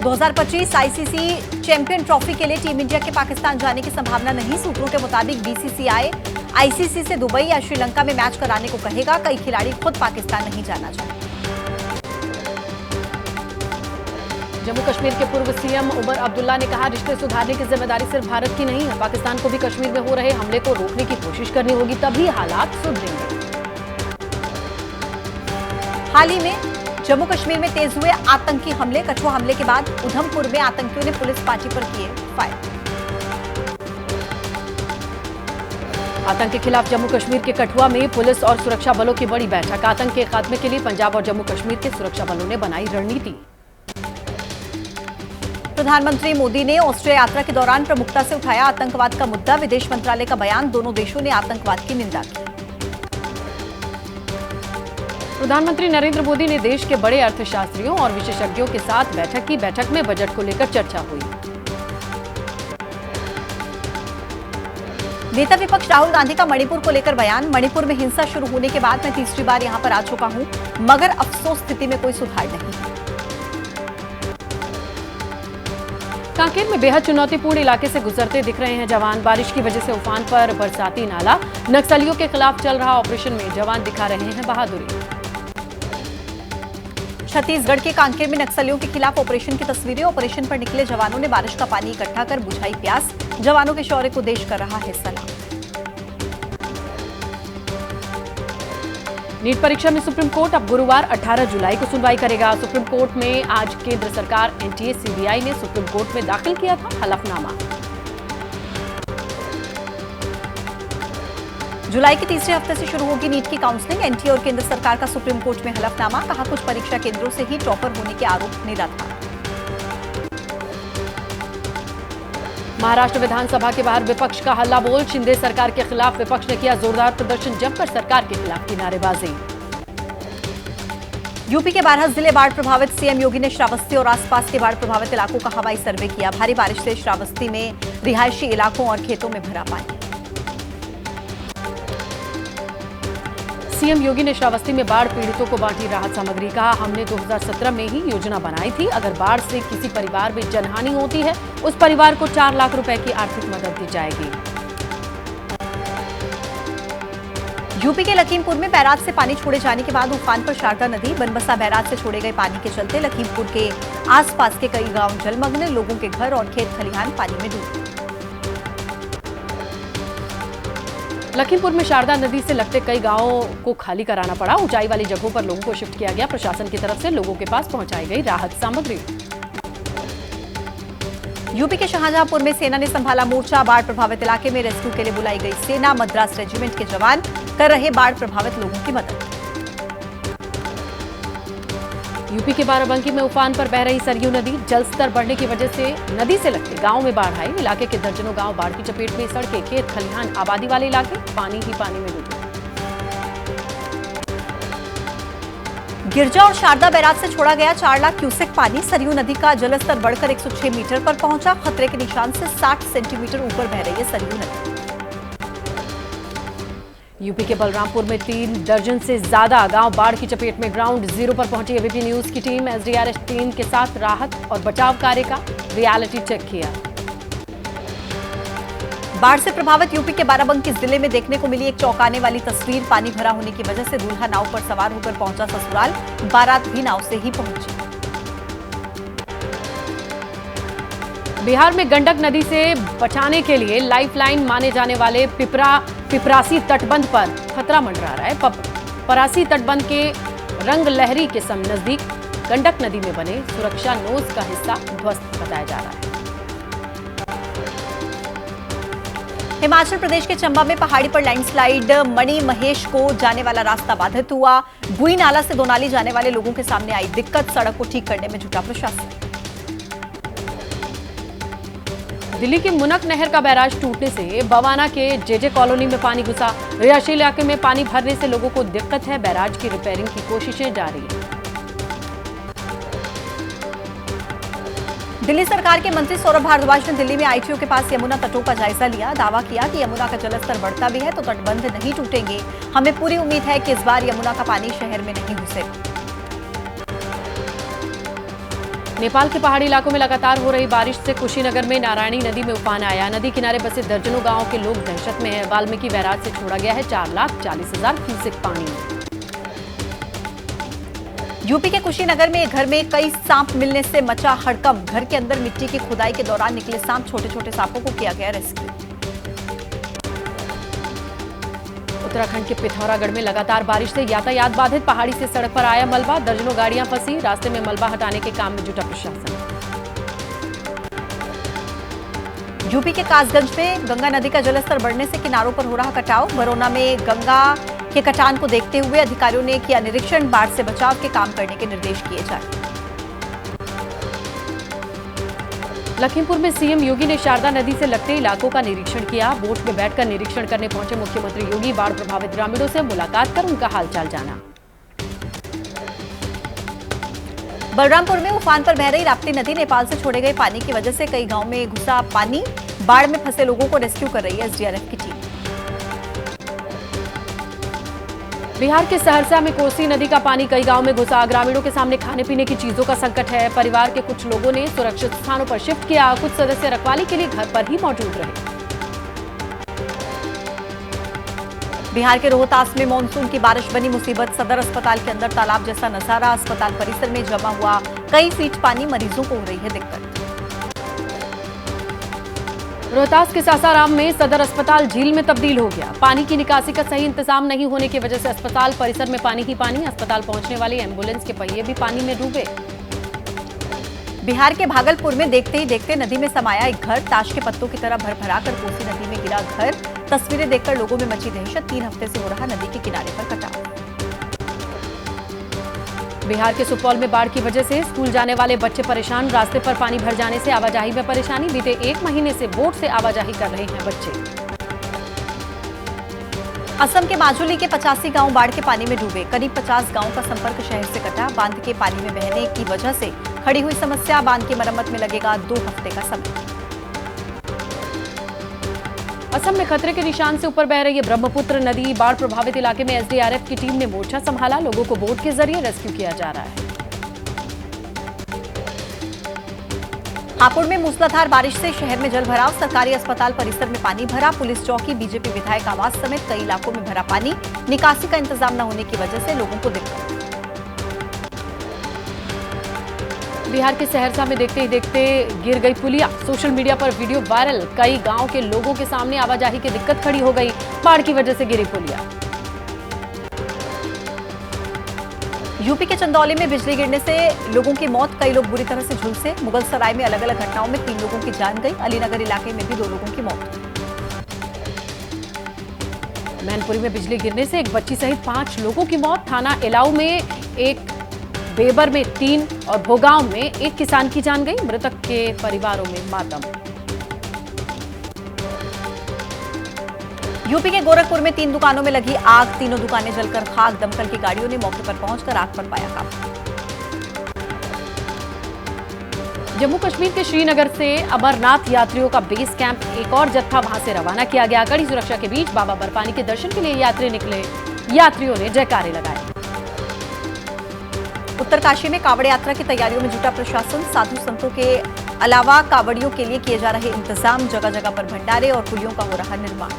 2025 ICC champion trophy के लिए team India के पाकिस्तान जाने की संभावना नहीं। सूत्रों के मुताबिक बीसीसीआई आईसीसी से दुबई या श्रीलंका में मैच कराने को कहेगा। कई खिलाड़ी खुद पाकिस्तान नहीं जाना चाहते। जम्मू कश्मीर के पूर्व सीएम उमर अब्दुल्ला ने कहा, रिश्ते सुधारने की जिम्मेदारी सिर्फ भारत की नहीं है, पाकिस्तान को भी कश्मीर में हो रहे हमले को रोकने की कोशिश करनी होगी, तभी हालात सुधरेंगे। हाल ही में जम्मू कश्मीर में तेज हुए आतंकी हमले। कठुआ हमले के बाद उधमपुर में आतंकियों ने पुलिस पार्टी पर किए फायर। आतंक के खिलाफ जम्मू कश्मीर के कठुआ में पुलिस और सुरक्षा बलों की बड़ी बैठक। आतंक के खात्मे के लिए पंजाब और जम्मू कश्मीर के सुरक्षा बलों ने बनाई रणनीति। प्रधानमंत्री मोदी ने ऑस्ट्रिया यात्रा के दौरान प्रमुखता से उठाया आतंकवाद का मुद्दा। विदेश मंत्रालय का बयान, दोनों देशों ने आतंकवाद की निंदा की। प्रधानमंत्री नरेंद्र मोदी ने देश के बड़े अर्थशास्त्रियों और विशेषज्ञों के साथ बैठक की। बैठक में बजट को लेकर चर्चा हुई। नेता विपक्ष राहुल गांधी का मणिपुर को लेकर बयान। मणिपुर में हिंसा शुरू होने के बाद मैं तीसरी बार यहां पर आ चुका हूं, मगर अफसोस स्थिति में कोई सुधार नहीं। कांकेर में बेहद चुनौतीपूर्ण इलाके से गुजरते दिख रहे हैं जवान। बारिश की वजह से उफान पर बरसाती नाला। नक्सलियों के खिलाफ चल रहा ऑपरेशन में जवान दिखा रहे हैं बहादुरी। छत्तीसगढ़ के कांकेर में नक्सलियों के खिलाफ ऑपरेशन की तस्वीरें। ऑपरेशन पर निकले जवानों ने बारिश का पानी इकट्ठा कर बुझाई प्यास। जवानों के शौर्य को देश कर रहा है सलाम। नीट परीक्षा में सुप्रीम कोर्ट अब गुरुवार 18 जुलाई को सुनवाई करेगा। सुप्रीम कोर्ट में आज केंद्र सरकार, एनटीए, सीबीआई ने सुप्रीम कोर्ट में दाखिल किया था हलफनामा। जुलाई के तीसरे हफ्ते से शुरू होगी नीट की काउंसलिंग। एनटीए और केंद्र सरकार का सुप्रीम कोर्ट में हलफनामा। कहा, कुछ परीक्षा केंद्रों से ही टॉपर होने के आरोप निराधार। महाराष्ट्र विधानसभा के बाहर विपक्ष का हल्ला बोल। शिंदे सरकार के खिलाफ विपक्ष ने किया जोरदार प्रदर्शन, जमकर सरकार के खिलाफ की नारेबाजी। यूपी के 12 जिले बाढ़ प्रभावित। सीएम योगी ने श्रावस्ती और आसपास के बाढ़ प्रभावित इलाकों का हवाई सर्वे किया। भारी बारिश से श्रावस्ती में रिहायशी इलाकों और खेतों में भरा पानी। सीएम योगी ने श्रावस्ती में बाढ़ पीड़ितों को बांटी राहत सामग्री। कहा, हमने 2017 में ही योजना बनाई थी। अगर बाढ़ से किसी परिवार में जनहानि होती है, उस परिवार को 4 लाख रुपए की आर्थिक मदद दी जाएगी। यूपी के लखीमपुर में बैराज से पानी छोड़े जाने के बाद उफान पर शारदा नदी। बनबसा बैराज से छोड़े गए पानी के चलते लखीमपुर के आसपास के कई गांव जलमग्न। लोगों के घर और खेत खलिहान पानी में डूबे। लखीमपुर में शारदा नदी से लगते कई गांवों को खाली कराना पड़ा। ऊंचाई वाली जगहों पर लोगों को शिफ्ट किया गया। प्रशासन की तरफ से लोगों के पास पहुंचाई गई राहत सामग्री। यूपी के शाहजहांपुर में सेना ने संभाला मोर्चा। बाढ़ प्रभावित इलाके में रेस्क्यू के लिए बुलाई गई सेना। मद्रास रेजिमेंट के जवान कर रहे बाढ़ प्रभावित लोगों की मदद। यूपी के बाराबंकी में उफान पर बह रही सरयू नदी। जलस्तर बढ़ने की वजह से नदी से लगते गांव में बाढ़ आई। इलाके के दर्जनों गांव बाढ़ की चपेट में। सड़कें, खेत खलिहान, आबादी वाले इलाके पानी ही पानी में डूबे। गिरजा और शारदा बैराज से छोड़ा गया 4 लाख क्यूसेक पानी। सरयू नदी का जलस्तर बढ़कर 106 मीटर पर पहुंचा। खतरे के निशान से 60 सेंटीमीटर ऊपर बह रही है सरयू नदी। यूपी के बलरामपुर में 3 दर्जन से ज्यादा गांव बाढ़ की चपेट में। ग्राउंड जीरो पर पहुंची एबीपी न्यूज की टीम। एसडीआरएफ टीम के साथ राहत और बचाव कार्य का रियलिटी चेक किया। बाढ़ से प्रभावित यूपी के बाराबंकी जिले में देखने को मिली एक चौंकाने वाली तस्वीर। पानी भरा होने की वजह से दूल्हा नाव पर सवार होकर पहुंचा ससुराल। बारात भी नाव से ही पहुंची। बिहार में गंडक नदी से बचाने के लिए लाइफलाइन माने जाने वाले पिपरासी तटबंध पर खतरा मंडरा रहा है। परासी तटबंध के रंग लहरी के नजदीक गंडक नदी में बने सुरक्षा नोज का हिस्सा ध्वस्त बताया जा रहा है। हिमाचल प्रदेश के चंबा में पहाड़ी पर लैंडस्लाइड। मणि महेश को जाने वाला रास्ता बाधित हुआ। गुई नाला से दोनाली जाने वाले लोगों के सामने आई दिक्कत। सड़क को ठीक करने में जुटा प्रशासन। दिल्ली के मुनक नहर का बैराज टूटने से बवाना के जेजे कॉलोनी में पानी घुसा। रिहायशी इलाके में पानी भरने से लोगों को दिक्कत है। बैराज की रिपेयरिंग की कोशिशें जारी हैं। दिल्ली सरकार के मंत्री सौरभ भारद्वाज ने दिल्ली में आईटीओ के पास यमुना तटों का जायजा लिया। दावा किया कि यमुना का जलस्तर बढ़ता भी है तो तटबंध नहीं टूटेंगे। हमें पूरी उम्मीद है कि इस बार यमुना का पानी शहर में नहीं घुसेगा। नेपाल के पहाड़ी इलाकों में लगातार हो रही बारिश से कुशीनगर में नारायणी नदी में उफान आया। नदी किनारे बसे दर्जनों गांवों के लोग दहशत में हैं। वाल्मीकि बैराज से छोड़ा गया है 4,40,000 क्यूसेक पानी। यूपी के कुशीनगर में एक घर में कई सांप मिलने से मचा हड़कंप। घर के अंदर मिट्टी की खुदाई के दौरान निकले सांप, छोटे छोटे सांपों को किया गया रेस्क्यू। उत्तराखंड के पिथौरागढ़ में लगातार बारिश से यातायात बाधित। पहाड़ी से सड़क पर आया मलबा, दर्जनों गाड़ियां फंसी। रास्ते में मलबा हटाने के काम में जुटा प्रशासन। यूपी के कासगंज में गंगा नदी का जलस्तर बढ़ने से किनारों पर हो रहा कटाव। बरौना में गंगा के कटान को देखते हुए अधिकारियों ने किया निरीक्षण। बाढ़ से बचाव के काम करने के निर्देश किए जाए। लखीमपुर में सीएम योगी ने शारदा नदी से लगते इलाकों का निरीक्षण किया। बोट में बैठकर निरीक्षण करने पहुंचे मुख्यमंत्री योगी। बाढ़ प्रभावित ग्रामीणों से मुलाकात कर उनका हालचाल जाना। बलरामपुर में उफान पर बह रही राप्ती नदी, नेपाल से छोड़े गए पानी की वजह से कई गांव में घुसा पानी। बाढ़ में फंसे लोगों को रेस्क्यू कर रही है एसडीआरएफ की टीम। बिहार के सहरसा में कोसी नदी का पानी कई गांव में घुसा। ग्रामीणों के सामने खाने पीने की चीजों का संकट है। परिवार के कुछ लोगों ने सुरक्षित स्थानों पर शिफ्ट किया। कुछ सदस्य रखवाली के लिए घर पर ही मौजूद रहे। बिहार के रोहतास में मानसून की बारिश बनी मुसीबत। सदर अस्पताल के अंदर तालाब जैसा नजारा। अस्पताल परिसर में जमा हुआ कई फीट पानी, मरीजों को हो रही है दिक्कत। रोहतास के सासाराम में सदर अस्पताल झील में तब्दील हो गया। पानी की निकासी का सही इंतजाम नहीं होने की वजह से अस्पताल परिसर में पानी ही पानी। अस्पताल पहुंचने वाली एम्बुलेंस के पहिए भी पानी में डूबे। बिहार के भागलपुर में देखते ही देखते नदी में समाया एक घर। ताश के पत्तों की तरह भरभरा कर कोसी नदी में गिरा घर। तस्वीरें देखकर लोगों में मची दहशत। 3 हफ्ते से हो रहा नदी के किनारे पर कटाव। बिहार के सुपौल में बाढ़ की वजह से स्कूल जाने वाले बच्चे परेशान। रास्ते पर पानी भर जाने से आवाजाही में परेशानी। बीते 1 महीने से बोट से आवाजाही कर रहे हैं बच्चे। असम के माजुली के 85 गांव बाढ़ के पानी में डूबे। करीब 50 गांवों का संपर्क शहर से कटा। बांध के पानी में बहने की वजह से खड़ी हुई समस्या। बांध की मरम्मत में लगेगा 2 हफ्ते का समय। असम में खतरे के निशान से ऊपर बह रही है ब्रह्मपुत्र नदी। बाढ़ प्रभावित इलाके में एसडीआरएफ की टीम ने मोर्चा संभाला। लोगों को बोट के जरिए रेस्क्यू किया जा रहा है। हापुड़ में मूसलाधार बारिश से शहर में जलभराव। सरकारी अस्पताल परिसर में पानी भरा। पुलिस चौकी, बीजेपी विधायक आवास समेत कई इलाकों में भरा पानी। निकासी का इंतजाम न होने की वजह से लोगों को दिक्कत। बिहार के सहरसा में देखते ही देखते गिर गई पुलिया। सोशल मीडिया पर वीडियो वायरल। कई गांव के लोगों के सामने आवाजाही की दिक्कत खड़ी हो गई। बाढ़ की वजह से गिरी पुलिया। यूपी के चंदौली में बिजली गिरने से लोगों की मौत। कई लोग बुरी तरह से झुलसे। मुगलसराय में अलग अलग घटनाओं में 3 लोगों की जान गई। अलीनगर इलाके में भी 2 लोगों की मौत। मैनपुरी में बिजली गिरने से एक बच्ची सहित 5 लोगों की मौत। थाना एलाऊ में 1, बेबर में 3 और भोगांव में 1 किसान की जान गई। मृतक के परिवारों में मातम। यूपी के गोरखपुर में 3 दुकानों में लगी आग। तीनों दुकानें जलकर खाक। दमकल की गाड़ियों ने मौके पर पहुंचकर आग पर पाया काबू। जम्मू कश्मीर के श्रीनगर से अमरनाथ यात्रियों का बेस कैंप एक और जत्था वहां से रवाना किया गया। कड़ी सुरक्षा के बीच बाबा बर्फानी के दर्शन के लिए यात्री निकले। यात्रियों ने जयकारे लगाए। उत्तरकाशी में कावड़ यात्रा की तैयारियों में जुटा प्रशासन। साधु संतों के अलावा कावड़ियों के लिए किए जा रहे इंतजाम। जगह जगह पर भंडारे और पुलियों का हो रहा निर्माण।